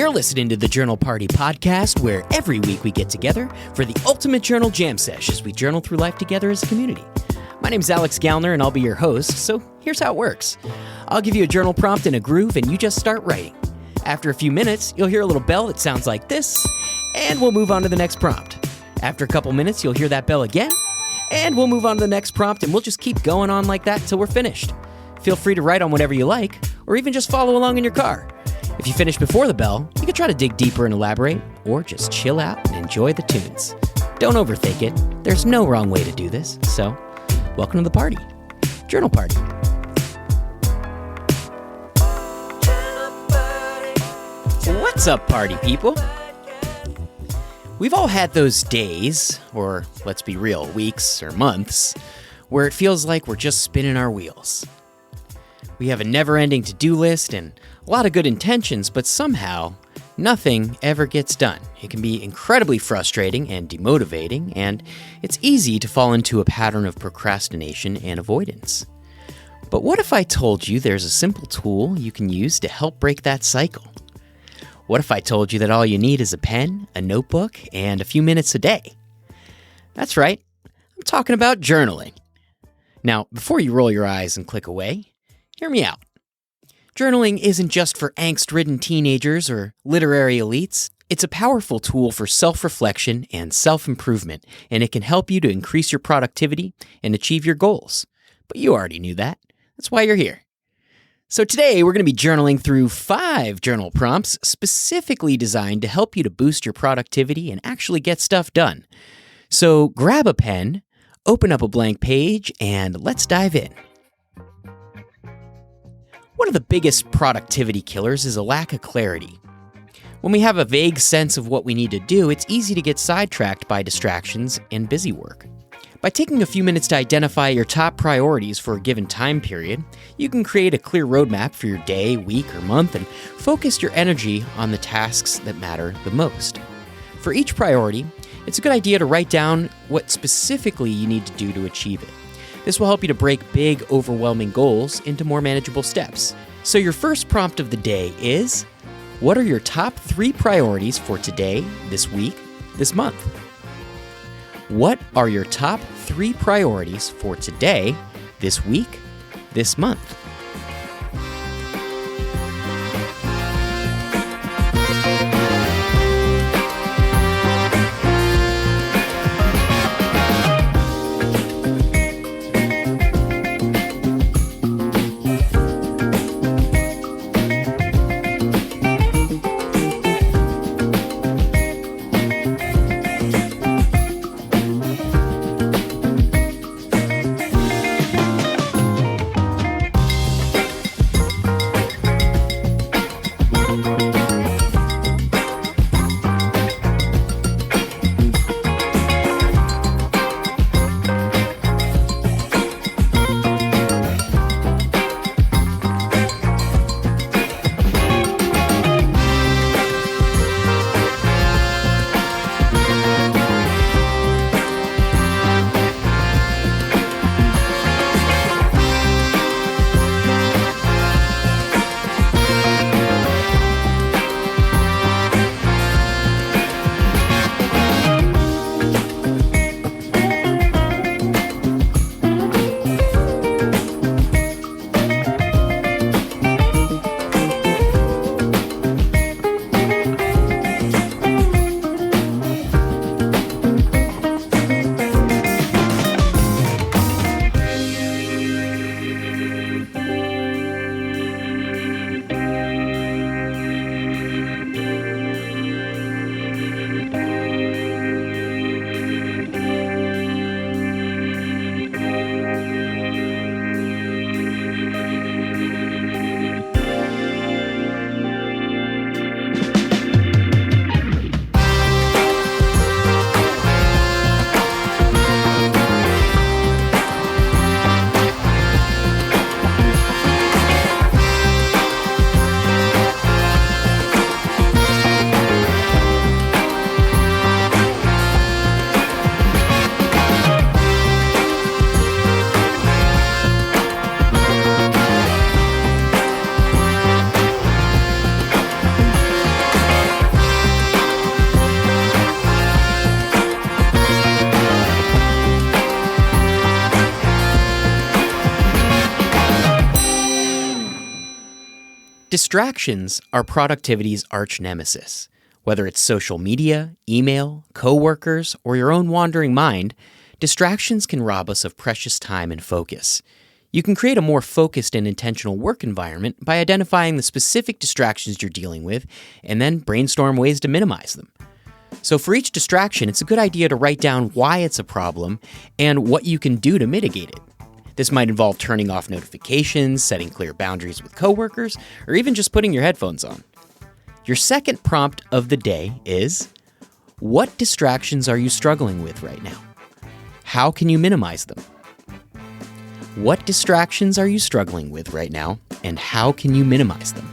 You're listening to the Journal Party podcast, where every week we get together for the ultimate journal jam sesh as we journal through life together as a community. My name's Alex Gallner, and I'll be your host, so here's how it works. I'll give you a journal prompt and a groove, and you just start writing. After a few minutes, you'll hear a little bell that sounds like this, and we'll move on to the next prompt. After a couple minutes, you'll hear that bell again, and we'll move on to the next prompt, and we'll just keep going on like that until we're finished. Feel free to write on whatever you like, or even just follow along in your car. If you finish before the bell, you can try to dig deeper and elaborate, or just chill out and enjoy the tunes. Don't overthink it. There's no wrong way to do this, so welcome to the party. Journal Party. What's up, party people? We've all had those days, or let's be real, weeks or months, where it feels like we're just spinning our wheels. We have a never-ending to-do list and a lot of good intentions, but somehow nothing ever gets done. It can be incredibly frustrating and demotivating, and it's easy to fall into a pattern of procrastination and avoidance. But what if I told you there's a simple tool you can use to help break that cycle? What if I told you that all you need is a pen, a notebook, and a few minutes a day? That's right, I'm talking about journaling. Now, before you roll your eyes and click away, hear me out. Journaling isn't just for angst-ridden teenagers or literary elites. It's a powerful tool for self-reflection and self-improvement, and it can help you to increase your productivity and achieve your goals. But you already knew that. That's why you're here. So today, we're going to be journaling through 5 journal prompts specifically designed to help you to boost your productivity and actually get stuff done. So grab a pen, open up a blank page, and let's dive in. One of the biggest productivity killers is a lack of clarity. When we have a vague sense of what we need to do, it's easy to get sidetracked by distractions and busy work. By taking a few minutes to identify your top priorities for a given time period, you can create a clear roadmap for your day, week, or month and focus your energy on the tasks that matter the most. For each priority, it's a good idea to write down what specifically you need to do to achieve it. This will help you to break big, overwhelming goals into more manageable steps. So your first prompt of the day is, what are your top 3 priorities for today, this week, this month? What are your top 3 priorities for today, this week, this month? Distractions are productivity's arch nemesis. Whether it's social media, email, coworkers, or your own wandering mind, distractions can rob us of precious time and focus. You can create a more focused and intentional work environment by identifying the specific distractions you're dealing with and then brainstorm ways to minimize them. So for each distraction, it's a good idea to write down why it's a problem and what you can do to mitigate it. This might involve turning off notifications, setting clear boundaries with coworkers, or even just putting your headphones on. Your second prompt of the day is, what distractions are you struggling with right now? How can you minimize them? What distractions are you struggling with right now, and how can you minimize them?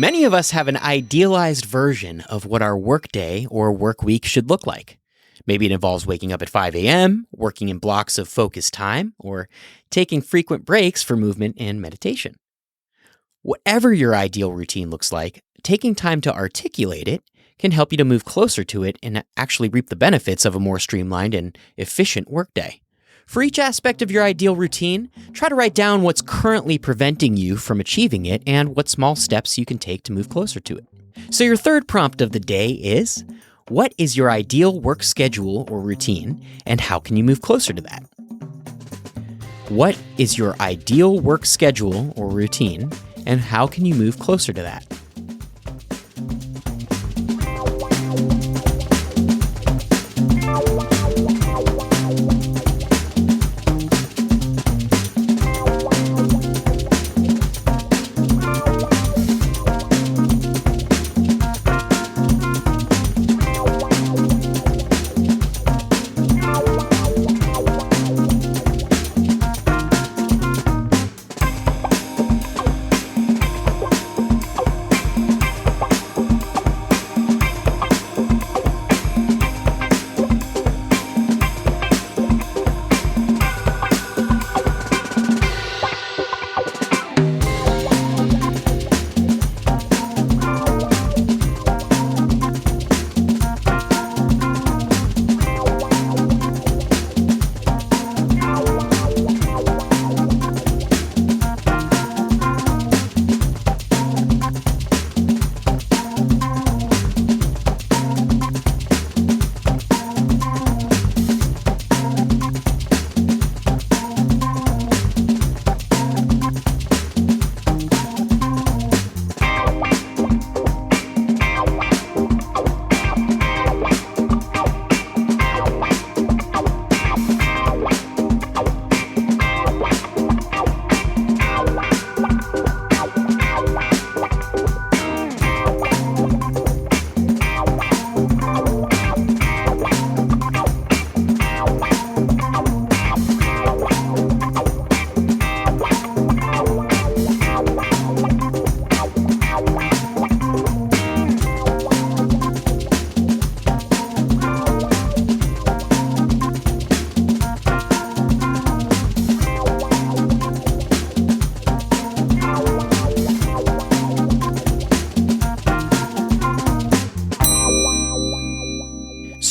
Many of us have an idealized version of what our workday or work week should look like. Maybe it involves waking up at 5 a.m., working in blocks of focused time, or taking frequent breaks for movement and meditation. Whatever your ideal routine looks like, taking time to articulate it can help you to move closer to it and actually reap the benefits of a more streamlined and efficient workday. For each aspect of your ideal routine, try to write down what's currently preventing you from achieving it and what small steps you can take to move closer to it. So your third prompt of the day is, what is your ideal work schedule or routine, and how can you move closer to that? What is your ideal work schedule or routine, and how can you move closer to that?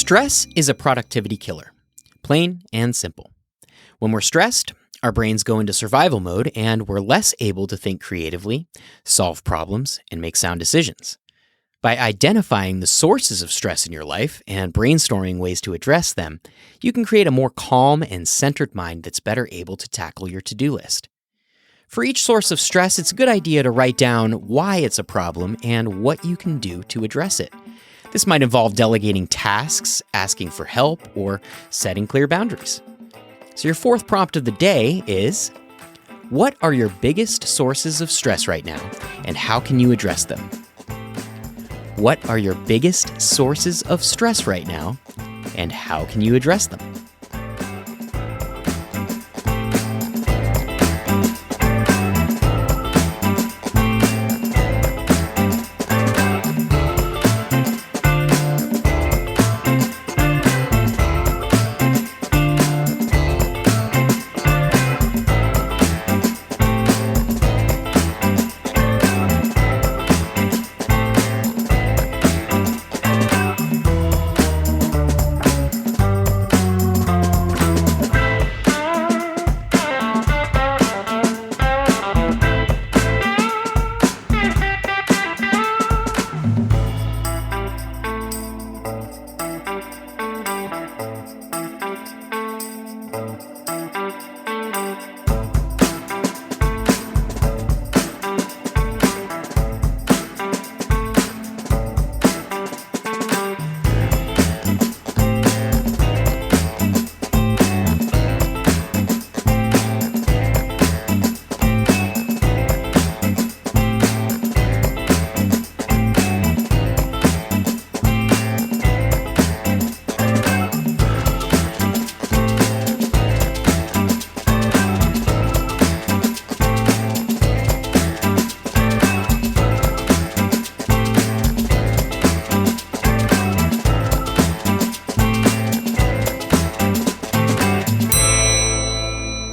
Stress is a productivity killer, plain and simple. When we're stressed, our brains go into survival mode and we're less able to think creatively, solve problems, and make sound decisions. By identifying the sources of stress in your life and brainstorming ways to address them, you can create a more calm and centered mind that's better able to tackle your to-do list. For each source of stress, it's a good idea to write down why it's a problem and what you can do to address it. This might involve delegating tasks, asking for help, or setting clear boundaries. So your fourth prompt of the day is, what are your biggest sources of stress right now, and how can you address them? What are your biggest sources of stress right now, and how can you address them?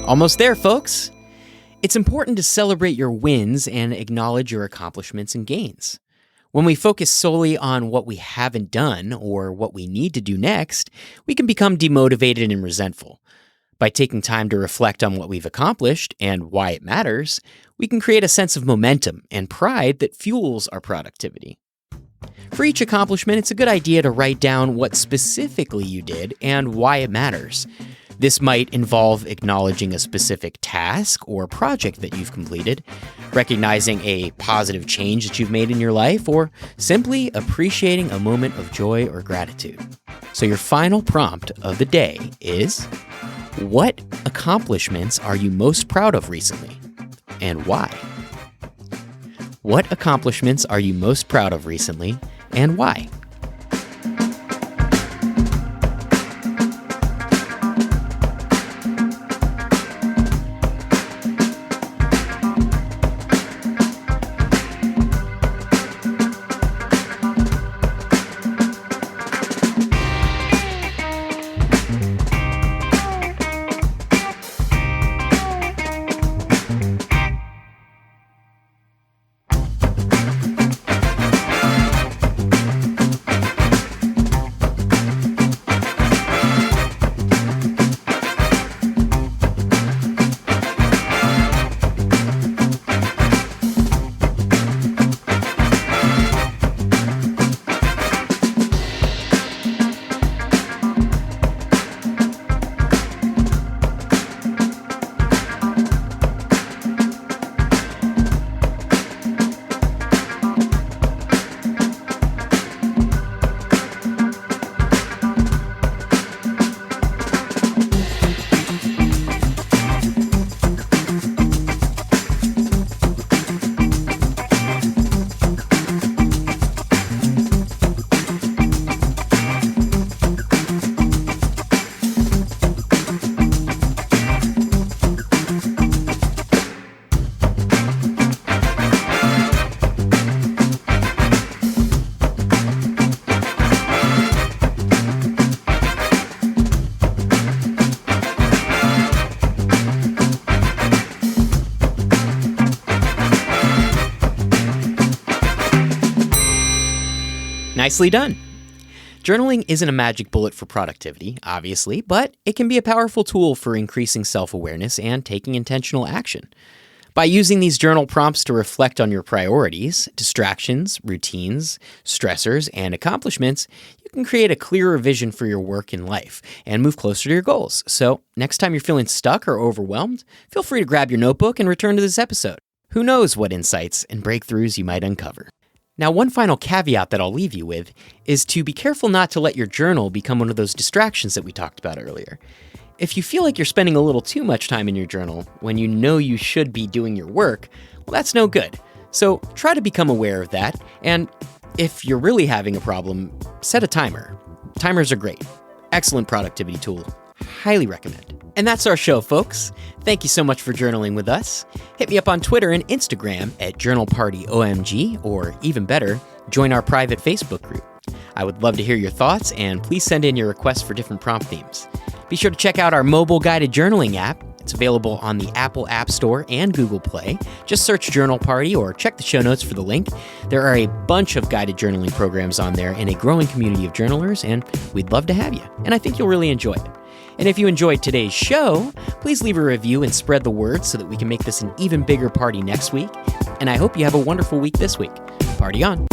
Almost there, folks. It's important to celebrate your wins and acknowledge your accomplishments and gains. When we focus solely on what we haven't done or what we need to do next, we can become demotivated and resentful. By taking time to reflect on what we've accomplished and why it matters, we can create a sense of momentum and pride that fuels our productivity. For each accomplishment, it's a good idea to write down what specifically you did and why it matters. This might involve acknowledging a specific task or project that you've completed, recognizing a positive change that you've made in your life, or simply appreciating a moment of joy or gratitude. So your final prompt of the day is, what accomplishments are you most proud of recently, and why? What accomplishments are you most proud of recently, and why? Nicely done. Journaling isn't a magic bullet for productivity, obviously, but it can be a powerful tool for increasing self-awareness and taking intentional action. By using these journal prompts to reflect on your priorities, distractions, routines, stressors, and accomplishments, you can create a clearer vision for your work and life and move closer to your goals. So, next time you're feeling stuck or overwhelmed, feel free to grab your notebook and return to this episode. Who knows what insights and breakthroughs you might uncover. Now, one final caveat that I'll leave you with is to be careful not to let your journal become one of those distractions that we talked about earlier. If you feel like you're spending a little too much time in your journal when you know you should be doing your work, well, that's no good. So try to become aware of that, and if you're really having a problem, set a timer. Timers are great. Excellent productivity tool. Highly recommend. And that's our show, folks. Thank you so much for journaling with us. Hit me up on Twitter and Instagram at JournalPartyOMG, or even better, join our private Facebook group. I would love to hear your thoughts, and please send in your requests for different prompt themes. Be sure to check out our mobile guided journaling app. It's available on the Apple App Store and Google Play. Just search Journal Party or check the show notes for the link. There are a bunch of guided journaling programs on there and a growing community of journalers, and we'd love to have you. And I think you'll really enjoy it. And if you enjoyed today's show, please leave a review and spread the word so that we can make this an even bigger party next week. And I hope you have a wonderful week this week. Party on.